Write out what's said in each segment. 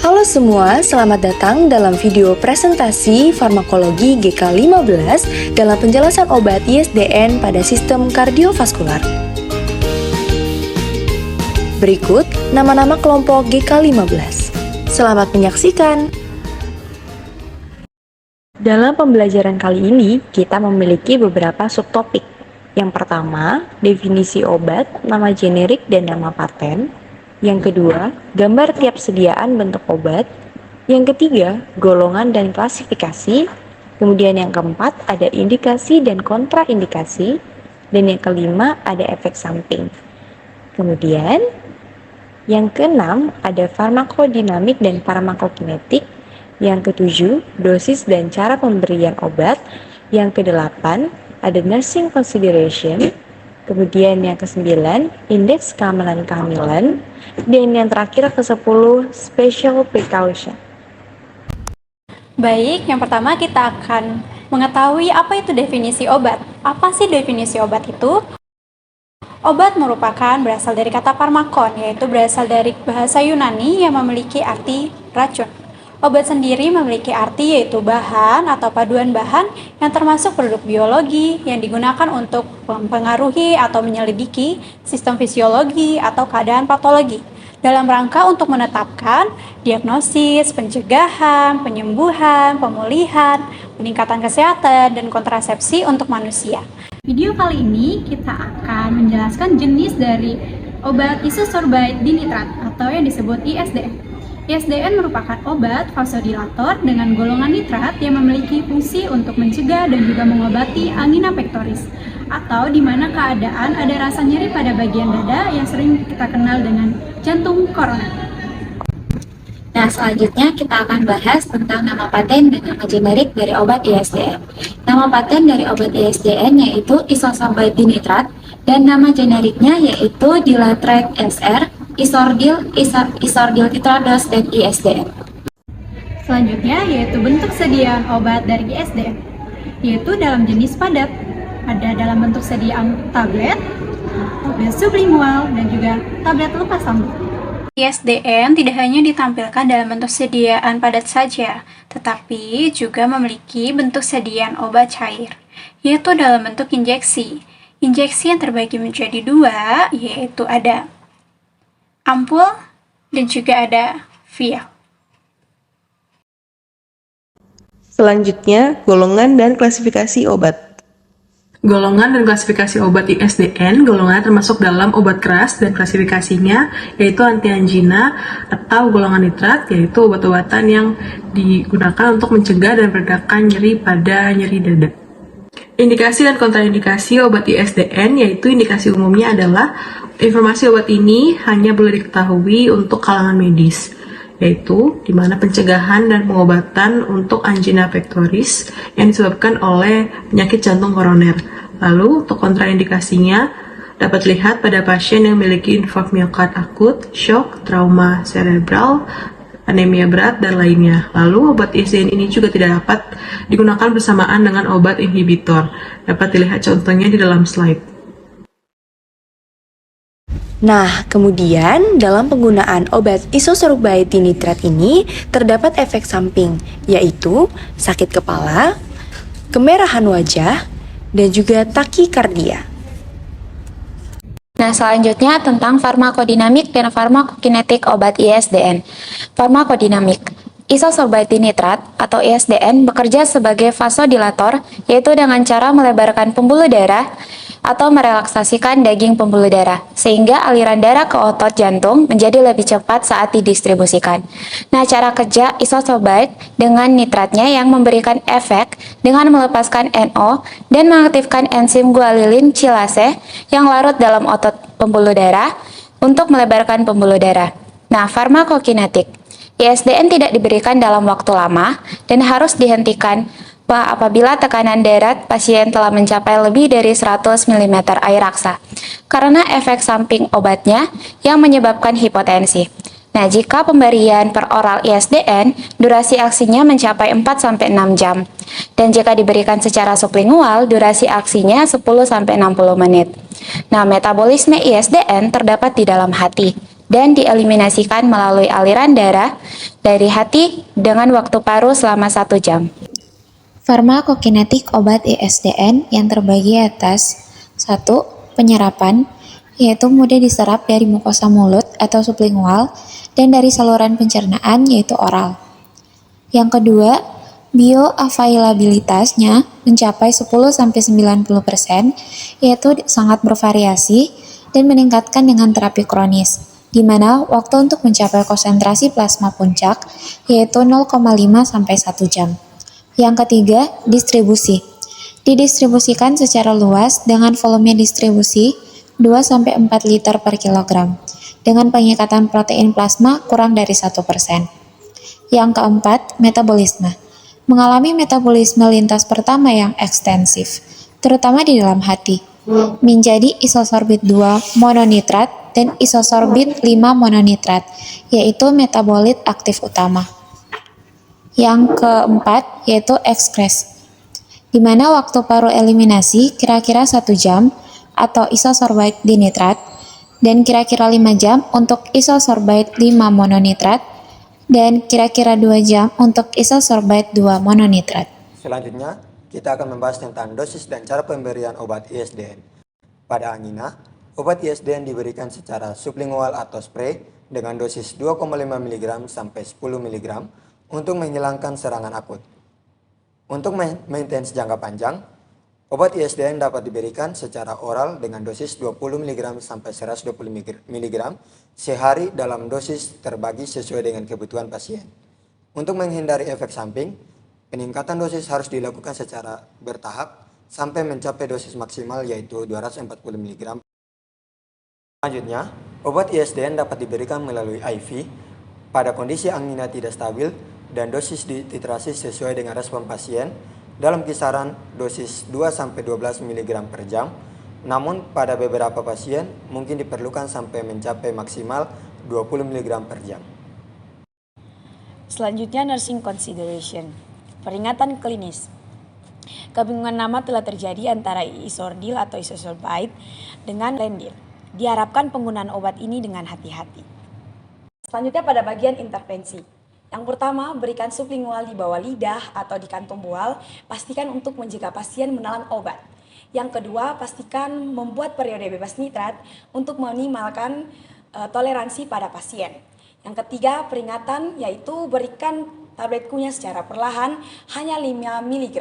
Halo semua, selamat datang dalam video presentasi farmakologi GK15 dalam penjelasan obat ISDN pada sistem kardiovaskular. Berikut nama-nama kelompok GK15. Selamat menyaksikan. Dalam pembelajaran kali ini, kita memiliki beberapa subtopik. Yang pertama, definisi obat, nama generik dan nama paten. Yang kedua, gambar tiap sediaan bentuk obat. Yang ketiga, golongan dan klasifikasi. Kemudian yang keempat, ada indikasi dan kontraindikasi. Dan yang kelima, ada efek samping. Kemudian, yang keenam, ada farmakodinamik dan farmakokinetik. Yang ketujuh, dosis dan cara pemberian obat. Yang kedelapan, ada nursing consideration. Kemudian yang ke-9, indeks keamanan kehamilan. Dan yang terakhir ke-10, special precaution. Baik, yang pertama kita akan mengetahui apa itu definisi obat. Apa sih definisi obat itu? Obat merupakan berasal dari kata pharmakon, yaitu berasal dari bahasa Yunani yang memiliki arti racun. Obat sendiri memiliki arti yaitu bahan atau paduan bahan yang termasuk produk biologi yang digunakan untuk mempengaruhi atau menyelidiki sistem fisiologi atau keadaan patologi dalam rangka untuk menetapkan diagnosis, pencegahan, penyembuhan, pemulihan, peningkatan kesehatan, dan kontrasepsi untuk manusia. Video kali ini kita akan menjelaskan jenis dari obat isosorbate dinitrat atau yang disebut ISDN. ISDN merupakan obat vasodilator dengan golongan nitrat yang memiliki fungsi untuk mencegah dan juga mengobati angina pectoris atau di mana keadaan ada rasa nyeri pada bagian dada yang sering kita kenal dengan jantung koroner. Nah, selanjutnya kita akan bahas tentang nama paten dan nama generik dari obat ISDN. Nama paten dari obat ISDN yaitu isosorbate dinitrat dan nama generiknya yaitu Dilatrate SR, Isordil titrados, dan ISDN. Selanjutnya yaitu bentuk sediaan obat dari ISDN, yaitu dalam jenis padat. Ada dalam bentuk sediaan tablet, tablet sublingual, dan juga tablet lepas lambung. ISDN tidak hanya ditampilkan dalam bentuk sediaan padat saja, tetapi juga memiliki bentuk sediaan obat cair, yaitu dalam bentuk injeksi. Injeksi yang terbagi menjadi dua, yaitu ada ampul dan juga ada vial. Selanjutnya, golongan dan klasifikasi obat. Golongan dan klasifikasi obat ISDN, golongannya termasuk dalam obat keras dan klasifikasinya yaitu antiangina atau golongan nitrat, yaitu obat-obatan yang digunakan untuk mencegah dan meredakan nyeri pada nyeri dada. Indikasi dan kontraindikasi obat ISDN, yaitu indikasi umumnya adalah informasi obat ini hanya boleh diketahui untuk kalangan medis, yaitu di mana pencegahan dan pengobatan untuk angina pectoris yang disebabkan oleh penyakit jantung koroner. Lalu untuk kontraindikasinya dapat dilihat pada pasien yang memiliki infark miokard akut, shock, trauma cerebral, anemia berat, dan lainnya. Lalu obat ISDN ini juga tidak dapat digunakan bersamaan dengan obat inhibitor. Dapat dilihat contohnya di dalam slide. Nah, kemudian dalam penggunaan obat isosorbate dinitrat ini terdapat efek samping, yaitu sakit kepala, kemerahan wajah, dan juga takikardia. Nah, selanjutnya tentang farmakodinamik dan farmakokinetik obat ISDN. Farmakodinamik. Isosorbate dinitrat atau ISDN bekerja sebagai vasodilator, yaitu dengan cara melebarkan pembuluh darah atau merelaksasikan daging pembuluh darah, sehingga aliran darah ke otot jantung menjadi lebih cepat saat didistribusikan. Nah, cara kerja isosorbate dengan nitratnya yang memberikan efek dengan melepaskan NO dan mengaktifkan enzim guanilin chilase yang larut dalam otot pembuluh darah untuk melebarkan pembuluh darah. Nah, farmakokinetik. ISDN tidak diberikan dalam waktu lama dan harus dihentikan apabila tekanan darah pasien telah mencapai lebih dari 100 mm air raksa karena efek samping obatnya yang menyebabkan hipotensi. Nah, jika pemberian per oral ISDN, durasi aksinya mencapai 4-6 jam. Dan jika diberikan secara sublingual, durasi aksinya 10-60 menit. Nah, metabolisme ISDN terdapat di dalam hati. dan dieliminasikan melalui aliran darah dari hati dengan waktu paru selama 1 jam. Farmakokinetik obat ISDN yang terbagi atas 1. Penyerapan, yaitu mudah diserap dari mukosa mulut atau sublingual dan dari saluran pencernaan yaitu oral. Yang kedua, bioavailabilitasnya mencapai 10-90%, yaitu sangat bervariasi dan meningkatkan dengan terapi kronis, di mana waktu untuk mencapai konsentrasi plasma puncak yaitu 0,5-1 jam. Yang ketiga, distribusi. Didistribusikan secara luas dengan volume distribusi 2-4 liter per kilogram, dengan pengikatan protein plasma kurang dari 1%. Yang keempat, metabolisme. Mengalami metabolisme lintas pertama yang ekstensif, terutama di dalam hati, menjadi isosorbit 2 mononitrat dan isosorbit 5 mononitrat, yaitu metabolit aktif utama. Yang keempat, yaitu ekskres, di mana waktu paru eliminasi kira-kira 1 jam atau isosorbit dinitrat, dan kira-kira 5 jam untuk isosorbit 5 mononitrat, dan kira-kira 2 jam untuk isosorbit 2 mononitrat. Selanjutnya, kita akan membahas tentang dosis dan cara pemberian obat ISDN. Pada angina, obat ISDN diberikan secara sublingual atau spray dengan dosis 2,5 mg sampai 10 mg untuk menghilangkan serangan akut. Untuk maintenance jangka panjang, obat ISDN dapat diberikan secara oral dengan dosis 20 mg sampai 120 mg sehari dalam dosis terbagi sesuai dengan kebutuhan pasien. Untuk menghindari efek samping, peningkatan dosis harus dilakukan secara bertahap sampai mencapai dosis maksimal yaitu 240 mg. Selanjutnya, obat ISDN dapat diberikan melalui IV pada kondisi angina tidak stabil dan dosis dititrasi sesuai dengan respon pasien dalam kisaran dosis 2-12 mg per jam, namun pada beberapa pasien mungkin diperlukan sampai mencapai maksimal 20 mg per jam. Selanjutnya, nursing consideration. Peringatan klinis. Kebingungan nama telah terjadi antara isordil atau isosorbide dengan lendir. Diharapkan penggunaan obat ini dengan hati-hati. Selanjutnya pada bagian intervensi. Yang pertama, berikan sublingual di bawah lidah atau di kantung bual, pastikan untuk mencegah pasien menelan obat. Yang kedua, pastikan membuat periode bebas nitrat untuk meminimalkan toleransi pada pasien. Yang ketiga, peringatan yaitu berikan tablet kunyah secara perlahan hanya 5 mg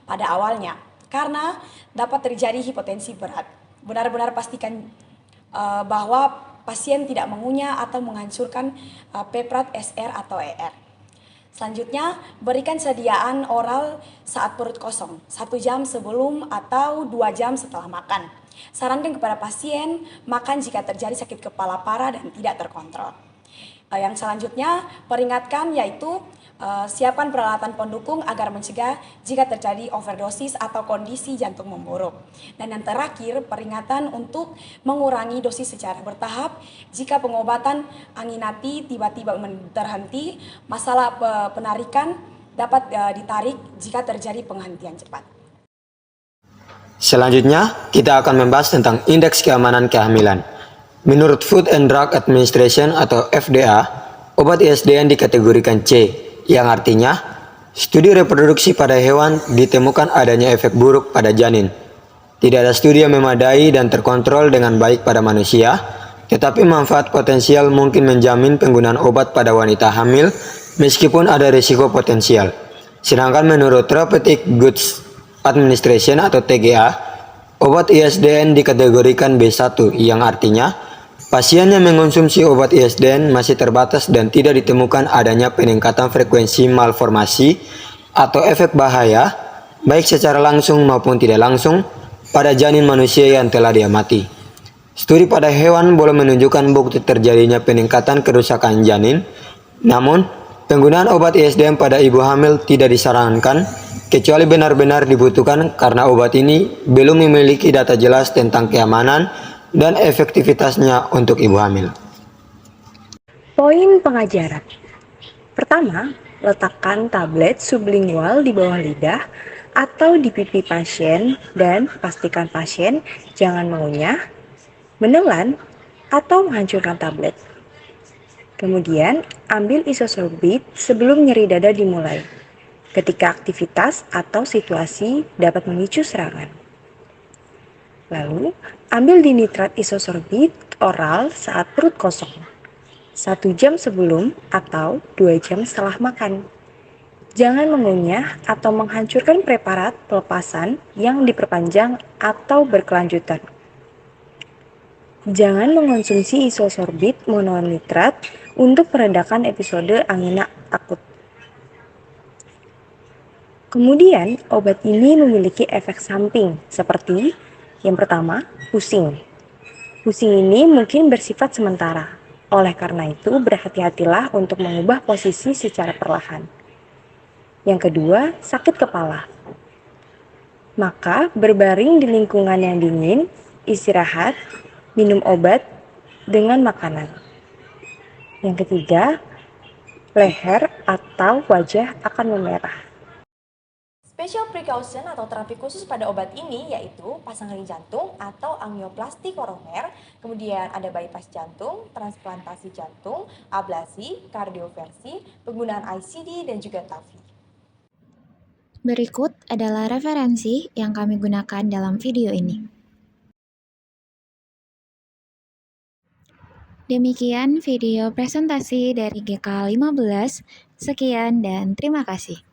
pada awalnya karena dapat terjadi hipotensi berat. Benar-benar pastikan bahwa pasien tidak mengunyah atau menghancurkan peprat SR atau ER. Selanjutnya, berikan sediaan oral saat perut kosong, 1 jam sebelum atau 2 jam setelah makan. Sarankan kepada pasien makan jika terjadi sakit kepala parah dan tidak terkontrol. Yang selanjutnya, peringatkan yaitu siapkan peralatan pendukung agar mencegah jika terjadi overdosis atau kondisi jantung memburuk. Dan yang terakhir, peringatan untuk mengurangi dosis secara bertahap jika pengobatan anginati tiba-tiba terhenti, masalah penarikan dapat ditarik jika terjadi penghentian cepat. Selanjutnya, kita akan membahas tentang indeks keamanan kehamilan. Menurut Food and Drug Administration atau FDA, obat ISDN dikategorikan C, yang artinya studi reproduksi pada hewan ditemukan adanya efek buruk pada janin. Tidak ada studi yang memadai dan terkontrol dengan baik pada manusia, tetapi manfaat potensial mungkin menjamin penggunaan obat pada wanita hamil meskipun ada risiko potensial. Sedangkan menurut Therapeutic Goods Administration atau TGA, obat ISDN dikategorikan B1, yang artinya pasien yang mengonsumsi obat ISDN masih terbatas dan tidak ditemukan adanya peningkatan frekuensi malformasi atau efek bahaya, baik secara langsung maupun tidak langsung, pada janin manusia yang telah diamati. Studi pada hewan boleh menunjukkan bukti terjadinya peningkatan kerusakan janin, namun penggunaan obat ISDN pada ibu hamil tidak disarankan kecuali benar-benar dibutuhkan karena obat ini belum memiliki data jelas tentang keamanan dan efektivitasnya untuk ibu hamil. Poin pengajaran. Pertama, letakkan tablet sublingual di bawah lidah atau di pipi pasien dan pastikan pasien jangan mengunyah, menelan, atau menghancurkan tablet. Kemudian, ambil isosorbit sebelum nyeri dada dimulai, ketika aktivitas atau situasi dapat memicu serangan. Lalu, ambil dinitrat isosorbit oral saat perut kosong, 1 jam sebelum atau 2 jam setelah makan. Jangan mengunyah atau menghancurkan preparat pelepasan yang diperpanjang atau berkelanjutan. Jangan mengonsumsi isosorbit mononitrat untuk meredakan episode angina akut. Kemudian, obat ini memiliki efek samping seperti yang pertama, pusing. Pusing ini mungkin bersifat sementara. Oleh karena itu, berhati-hatilah untuk mengubah posisi secara perlahan. Yang kedua, sakit kepala. Maka, berbaring di lingkungan yang dingin, istirahat, minum obat dengan makanan. Yang ketiga, leher atau wajah akan memerah. Special precaution atau terapi khusus pada obat ini yaitu pasang ring jantung atau angioplasti koroner, kemudian ada bypass jantung, transplantasi jantung, ablasi, kardioversi, penggunaan ICD, dan juga TAVI. Berikut adalah referensi yang kami gunakan dalam video ini. Demikian video presentasi dari GK 15. Sekian dan terima kasih.